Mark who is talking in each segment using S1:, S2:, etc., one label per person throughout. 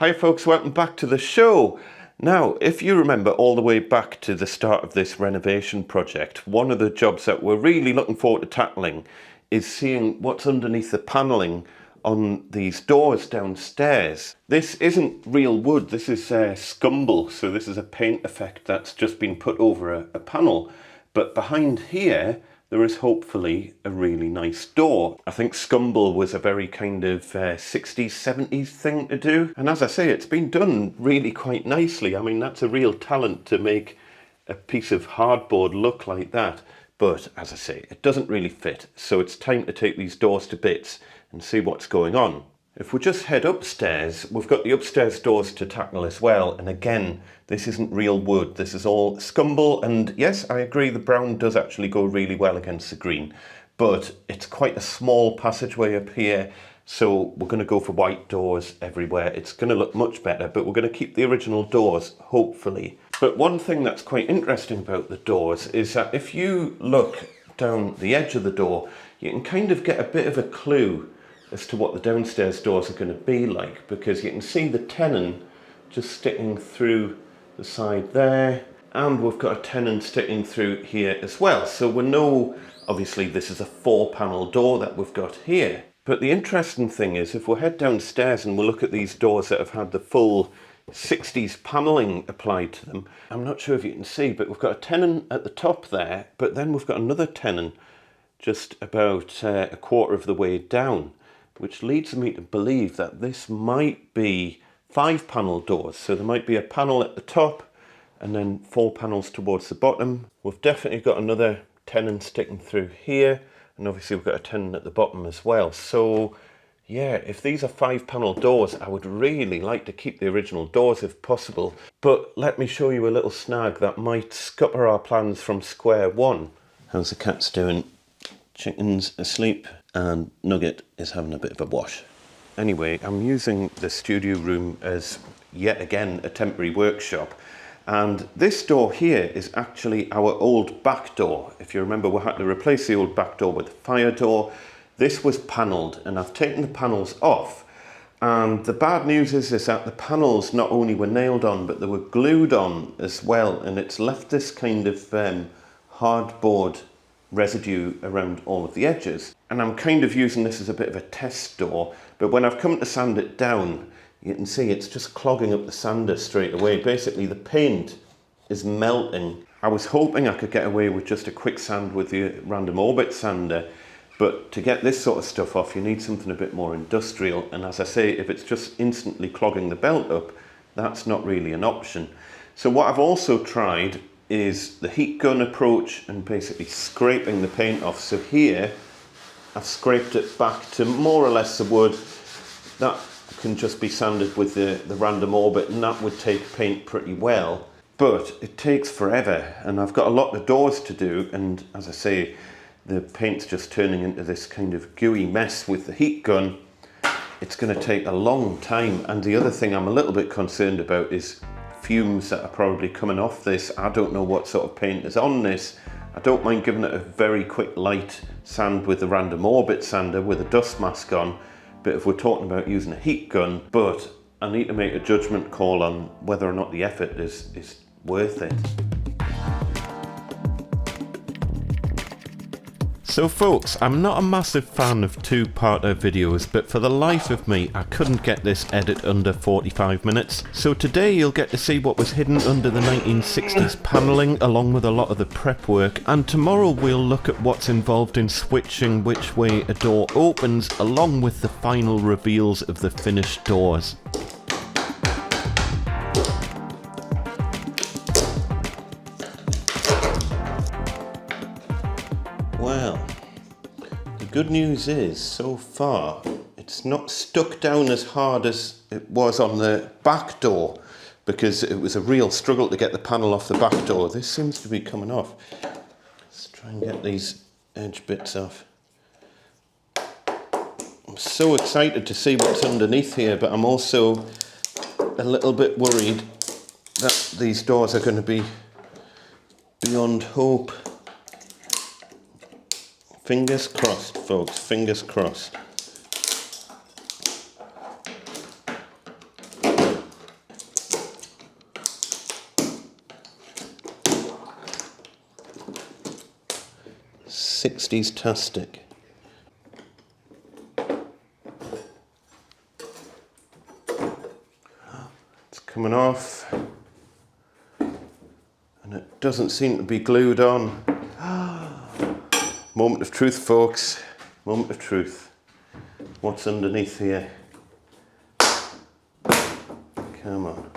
S1: Hi folks, welcome back to the show. Now, if you remember all the way back to the start of this renovation project, one of the jobs that we're really looking forward to tackling is seeing what's underneath the panelling on these doors downstairs. This isn't real wood, this is scumble, so this is a paint effect that's just been put over a panel. But behind here, there is hopefully a really nice door. I think scumble was a very kind of 60s, 70s thing to do. And as I say, it's been done really quite nicely. I mean, that's a real talent to make a piece of hardboard look like that. But as I say, it doesn't really fit. So it's time to take these doors to bits and see what's going on. If we just head upstairs, we've got the upstairs doors to tackle as well. And again, this isn't real wood. This is all scumble. And yes, I agree, the brown does actually go really well against the green. But it's quite a small passageway up here. So we're going to go for white doors everywhere. It's going to look much better, but we're going to keep the original doors, hopefully. But one thing that's quite interesting about the doors is that if you look down the edge of the door, you can kind of get a bit of a clue as to what the downstairs doors are going to be like, because you can see the tenon just sticking through the side there, and we've got a tenon sticking through here as well. So we know, obviously, this is a 4-panel door that we've got here. But the interesting thing is, if we head downstairs and we look at these doors that have had the full 60s panelling applied to them, I'm not sure if you can see, but we've got a tenon at the top there, but then we've got another tenon just about a quarter of the way down, which leads me to believe that this might be 5-panel doors. So there might be a panel at the top and then 4 panels towards the bottom. We've definitely got another tenon sticking through here, and obviously we've got a tenon at the bottom as well. So yeah, if these are 5-panel doors, I would really like to keep the original doors if possible. But let me show you a little snag that might scupper our plans from square one. How's the cats doing? Chicken's asleep and Nugget is having a bit of a wash. Anyway, I'm using the studio room as yet again a temporary workshop, and this door here is actually our old back door. If you remember, we had to replace the old back door with a fire door. This was panelled, and I've taken the panels off, and the bad news is that the panels not only were nailed on, but they were glued on as well, and it's left this kind of hardboard residue around all of the edges. And I'm kind of using this as a bit of a test door, but when I've come to sand it down, you can see it's just clogging up the sander straight away. Basically the paint is melting. I was hoping I could get away with just a quick sand with the random orbit sander, but to get this sort of stuff off you need something a bit more industrial, and as I say, if it's just instantly clogging the belt up, that's not really an option. So what I've also tried is the heat gun approach and basically scraping the paint off. So here I've scraped it back to more or less the wood. That can just be sanded with the random orbit, and that would take paint pretty well, but it takes forever, and I've got a lot of doors to do, and as I say, the paint's just turning into this kind of gooey mess with the heat gun. It's going to take a long time, and the other thing I'm a little bit concerned about is fumes that are probably coming off this. I don't know what sort of paint is on this. I don't mind giving it a very quick light sand with the random orbit sander with a dust mask on, but if we're talking about using a heat gun, but I need to make a judgment call on whether or not the effort is worth it. So folks, I'm not a massive fan of two-parter videos, but for the life of me, I couldn't get this edit under 45 minutes. So today you'll get to see what was hidden under the 1960s panelling, along with a lot of the prep work, and tomorrow we'll look at what's involved in switching which way a door opens, along with the final reveals of the finished doors. Well, the good news is, so far, it's not stuck down as hard as it was on the back door, because it was a real struggle to get the panel off the back door. This seems to be coming off. Let's try and get these edge bits off. I'm so excited to see what's underneath here, but I'm also a little bit worried that these doors are going to be beyond hope. Fingers crossed, folks, fingers crossed. 60s-tastic. It's coming off. And it doesn't seem to be glued on. Moment of truth, folks. Moment of truth. What's underneath here? Come on.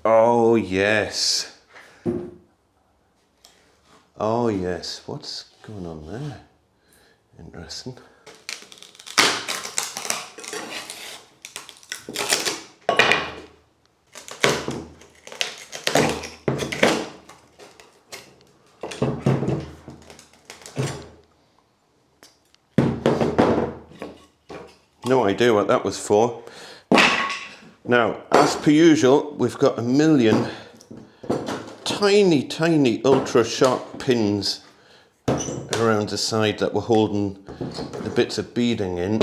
S1: Oh yes. Oh yes. What's going on there? Interesting. No idea what that was for. Now, as per usual, we've got a million tiny ultra sharp pins around the side that we're holding the bits of beading in.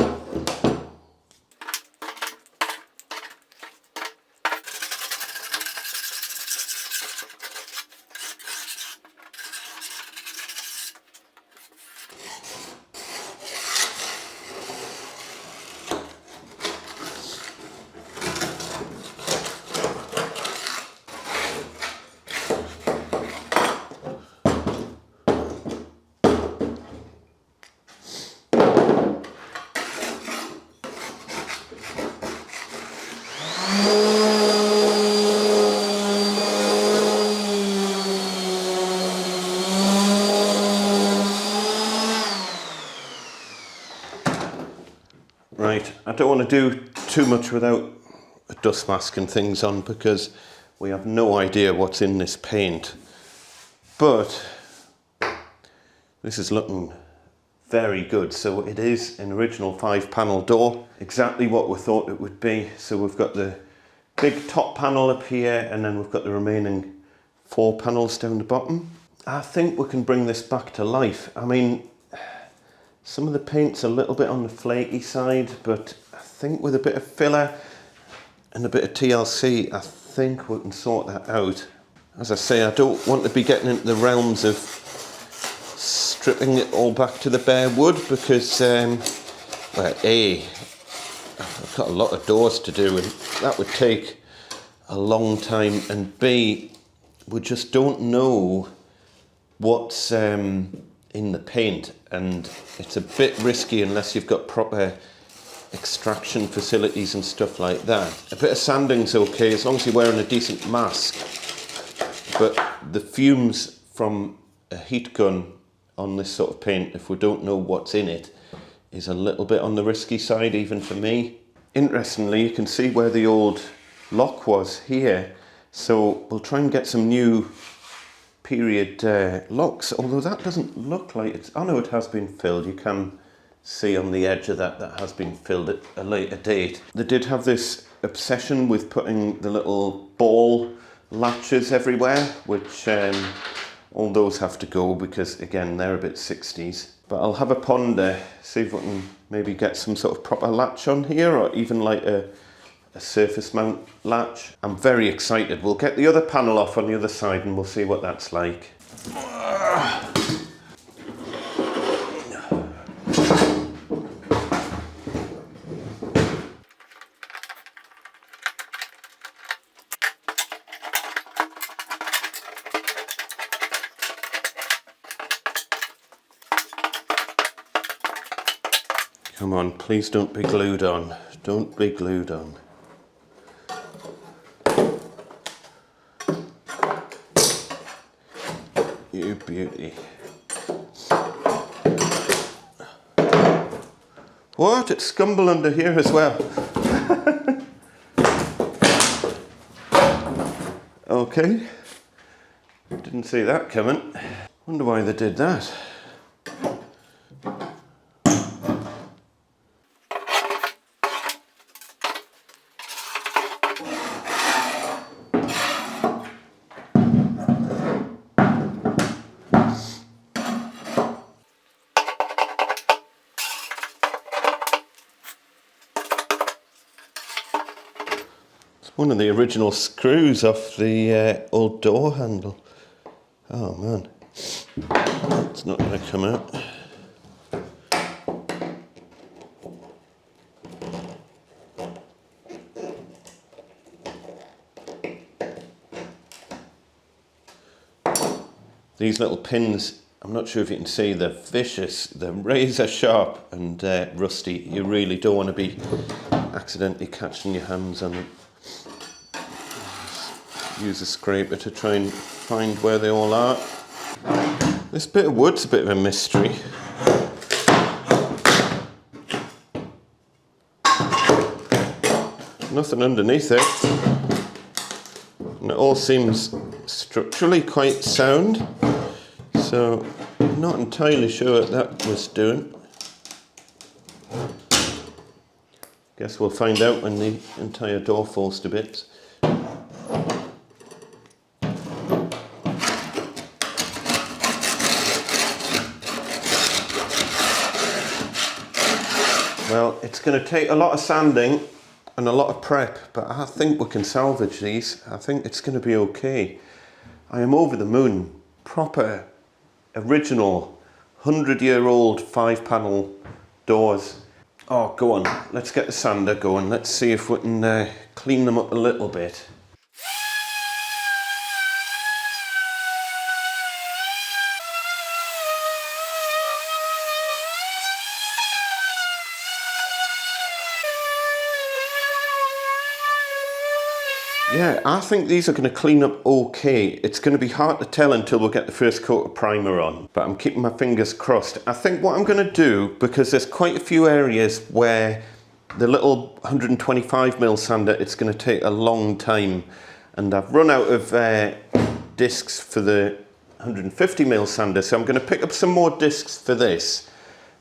S1: Right, I don't want to do too much without a dust mask and things on because we have no idea what's in this paint. But this is looking very good. So it is an original 5-panel door, exactly what we thought it would be. So we've got the big top panel up here and then we've got the remaining 4 panels down the bottom. I think we can bring this back to life. I mean, some of the paint's a little bit on the flaky side, but I think with a bit of filler and a bit of TLC, I think we can sort that out. As I say, I don't want to be getting into the realms of stripping it all back to the bare wood because, well, A, I've got a lot of doors to do and that would take a long time, and B, we just don't know what's in the paint, and it's a bit risky unless you've got proper extraction facilities and stuff like that. A bit of sanding's okay as long as you're wearing a decent mask, but the fumes from a heat gun on this sort of paint, if we don't know what's in it, is a little bit on the risky side even for me. Interestingly, you can see where the old lock was here, so we'll try and get some new period locks, although that doesn't look like it's, oh no, it has been filled. You can see on the edge of that has been filled at a later date. They did have this obsession with putting the little ball latches everywhere, which all those have to go because again they're a bit 60s. But I'll have a ponder, see if we can maybe get some sort of proper latch on here, or even like a surface mount latch. I'm very excited. We'll get the other panel off on the other side and we'll see what that's like. Come on, please don't be glued on. Don't be glued on. You beauty. What? It's scumble under here as well. Okay. Didn't see that coming. Wonder why they did that. one of the original screws off the old door handle. Oh man, it's not going to come out. These little pins, I'm not sure if you can see, they're vicious, they're razor sharp and rusty. You really don't want to be accidentally catching your hands on them. Use a scraper to try and find where they all are. This bit of wood's a bit of a mystery. Nothing underneath it. And it all seems structurally quite sound. So, I'm not entirely sure what that was doing. Guess we'll find out when the entire door falls to bits. Well, it's going to take a lot of sanding and a lot of prep, but I think we can salvage these. I think it's going to be okay. I am over the moon. Proper, original, 100-year-old 5-panel doors. Oh, go on, let's get the sander going. Let's see if we can clean them up a little bit. Yeah, I think these are going to clean up okay. It's going to be hard to tell until we get the first coat of primer on, but I'm keeping my fingers crossed. I think what I'm going to do, because there's quite a few areas where the little 125mm sander, it's going to take a long time, and I've run out of discs for the 150mm sander, so I'm going to pick up some more discs for this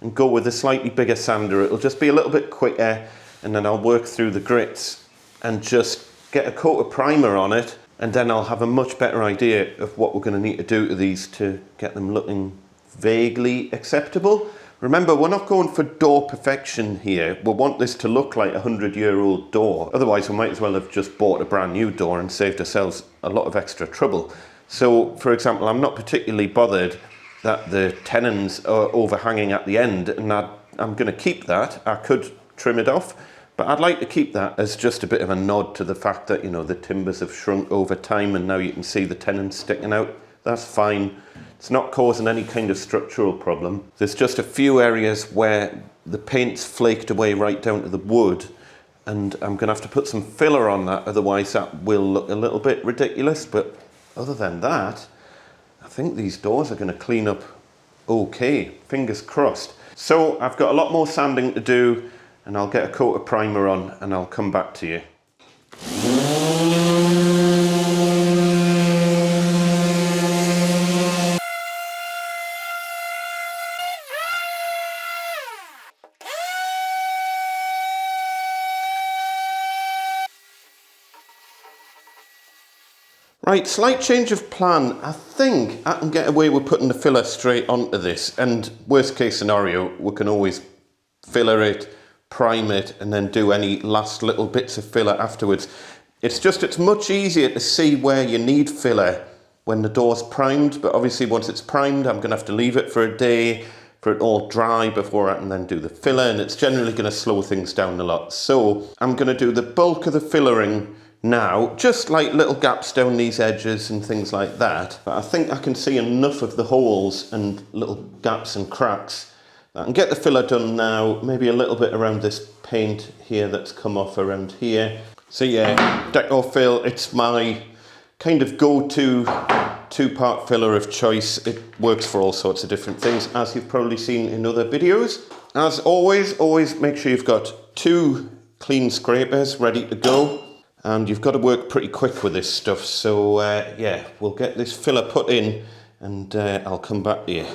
S1: and go with a slightly bigger sander. It'll just be a little bit quicker, and then I'll work through the grits and just get a coat of primer on it, and then I'll have a much better idea of what we're going to need to do to these to get them looking vaguely acceptable. Remember, we're not going for door perfection here. We want this to look like a 100-year-old door. Otherwise, we might as well have just bought a brand new door and saved ourselves a lot of extra trouble. So, for example, I'm not particularly bothered that the tenons are overhanging at the end, and I'm going to keep that. I could trim it off, but I'd like to keep that as just a bit of a nod to the fact that, you know, the timbers have shrunk over time and now you can see the tenons sticking out. That's fine. It's not causing any kind of structural problem. There's just a few areas where the paint's flaked away right down to the wood, and I'm going to have to put some filler on that, otherwise that will look a little bit ridiculous. But other than that, I think these doors are going to clean up okay. Fingers crossed. So I've got a lot more sanding to do, and I'll get a coat of primer on and I'll come back to you. Right, slight change of plan. I think I can get away with putting the filler straight onto this, and worst case scenario, we can always filler it, prime it, and then do any last little bits of filler afterwards. It's much easier to see where you need filler when the door's primed, but obviously once it's primed, I'm gonna have to leave it for a day for it all dry before I can then do the filler, and it's generally gonna slow things down a lot. So I'm gonna do the bulk of the fillering now, just like little gaps down these edges and things like that. But I think I can see enough of the holes and little gaps and cracks. I can get the filler done now, maybe a little bit around this paint here that's come off around here. So yeah, Decor Fill, it's my kind of go-to two-part filler of choice. It works for all sorts of different things, as you've probably seen in other videos. As always make sure you've got 2 clean scrapers ready to go. And you've got to work pretty quick with this stuff. So yeah, we'll get this filler put in and I'll come back to you.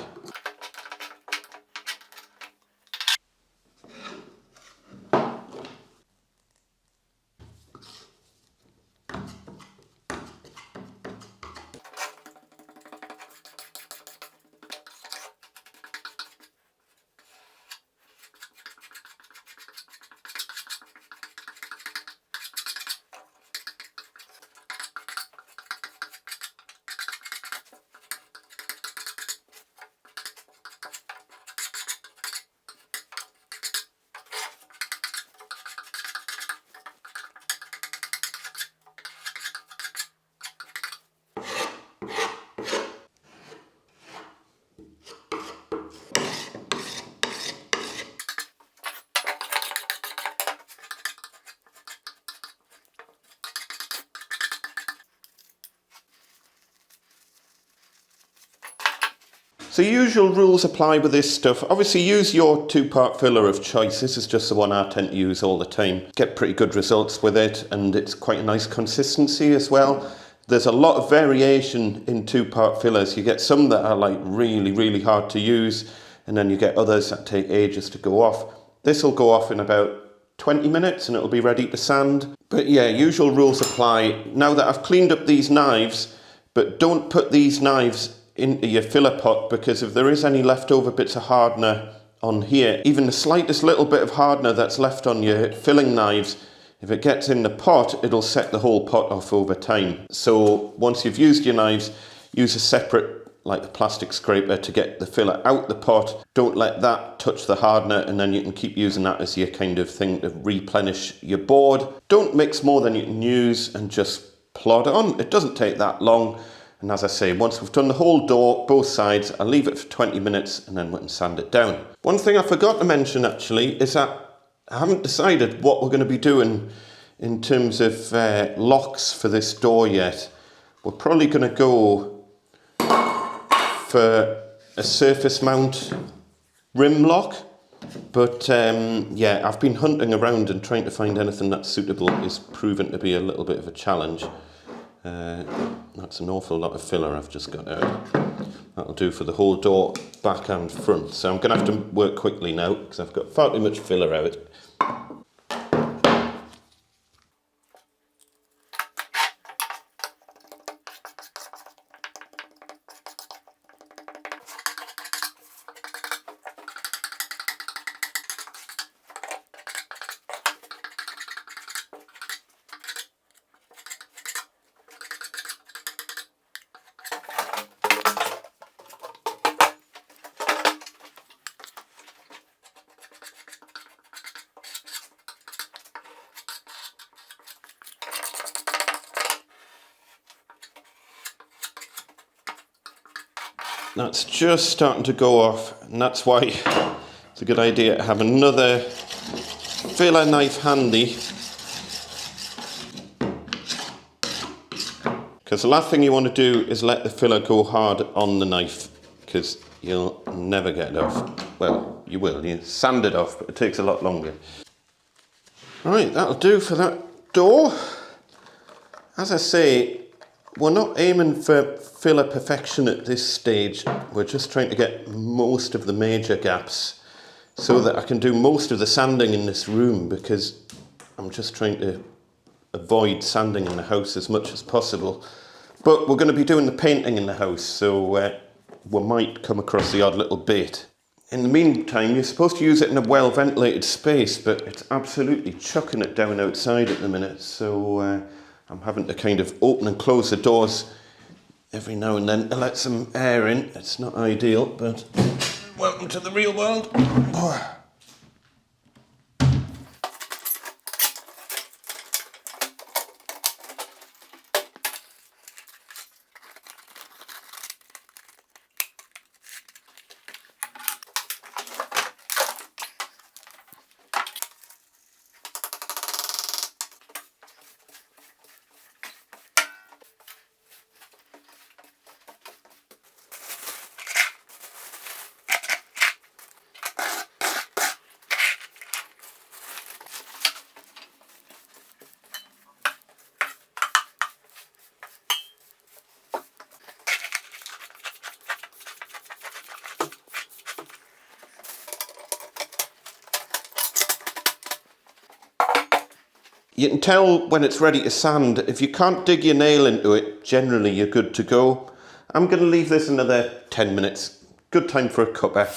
S1: So usual rules apply with this stuff. Obviously use your 2-part filler of choice. This is just the one I tend to use all the time. Get pretty good results with it, and it's quite a nice consistency as well. There's a lot of variation in 2-part fillers. You get some that are like really, really hard to use, and then you get others that take ages to go off. This will go off in about 20 minutes and it'll be ready to sand. But yeah, usual rules apply. Now that I've cleaned up these knives, but don't put these knives into your filler pot, because if there is any leftover bits of hardener on here, even the slightest little bit of hardener that's left on your filling knives, if it gets in the pot, it'll set the whole pot off over time. So once you've used your knives, use a separate, like the plastic scraper, to get the filler out the pot. Don't let that touch the hardener, and then you can keep using that as your kind of thing to replenish your board. Don't mix more than you can use and just plod on. It doesn't take that long. And as I say, once we've done the whole door, both sides, I'll leave it for 20 minutes and then we can sand it down. One thing I forgot to mention actually is that I haven't decided what we're going to be doing in terms of locks for this door yet. We're probably going to go for a surface mount rim lock, but yeah, I've been hunting around and trying to find anything that's suitable is proven to be a little bit of a challenge. That's an awful lot of filler I've just got out. That'll do for the whole door, back and front. So I'm going to have to work quickly now because I've got far too much filler out. That's just starting to go off, and that's why it's a good idea to have another filler knife handy, because the last thing you want to do is let the filler go hard on the knife, because you'll never get it off. Well, you will, you sand it off, but it takes a lot longer. Right, that'll do for that door. As I say, we're not aiming for filler perfection at this stage. We're just trying to get most of the major gaps so that I can do most of the sanding in this room, because I'm just trying to avoid sanding in the house as much as possible. But we're going to be doing the painting in the house, so we might come across the odd little bit. In the meantime, you're supposed to use it in a well ventilated space, but it's absolutely chucking it down outside at the minute, so I'm having to kind of open and close the doors every now and then to let some air in. It's not ideal, but welcome to the real world. You can tell when it's ready to sand. If you can't dig your nail into it, generally you're good to go. I'm going to leave this another 10 minutes. Good time for a cuppa.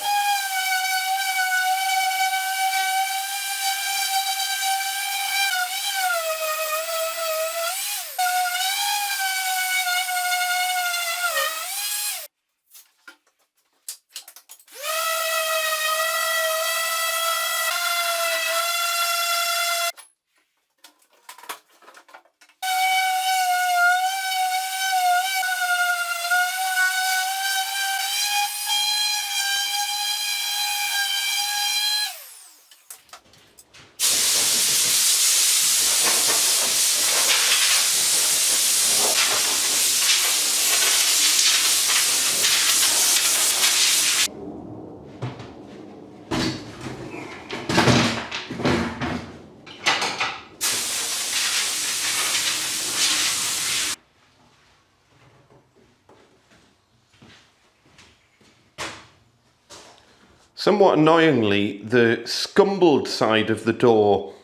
S1: Somewhat annoyingly, the scumbled side of the door,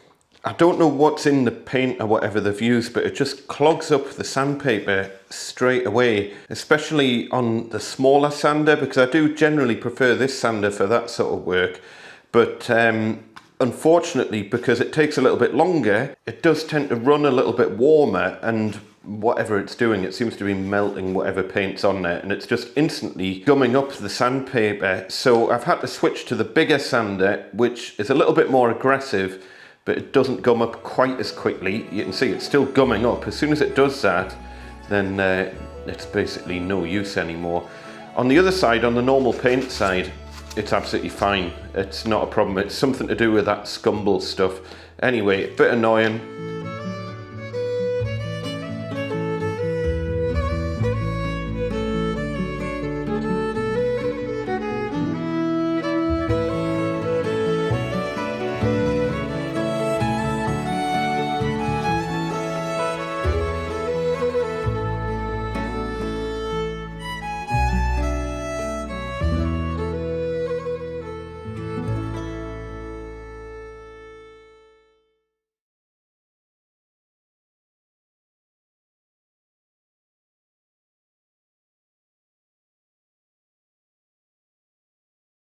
S1: I don't know what's in the paint or whatever they've used, but it just clogs up the sandpaper straight away, especially on the smaller sander, because I do generally prefer this sander for that sort of work. But unfortunately, because it takes a little bit longer, it does tend to run a little bit warmer, and whatever it's doing, it seems to be melting whatever paint's on there, and it's just instantly gumming up the sandpaper. So I've had to switch to the bigger sander, which is a little bit more aggressive, but it doesn't gum up quite as quickly. You can see it's still gumming up. As soon as it does that, then it's basically no use anymore. On the other side, on the normal paint side, it's absolutely fine. It's not a problem. It's something to do with that scumble stuff. Anyway, a bit annoying.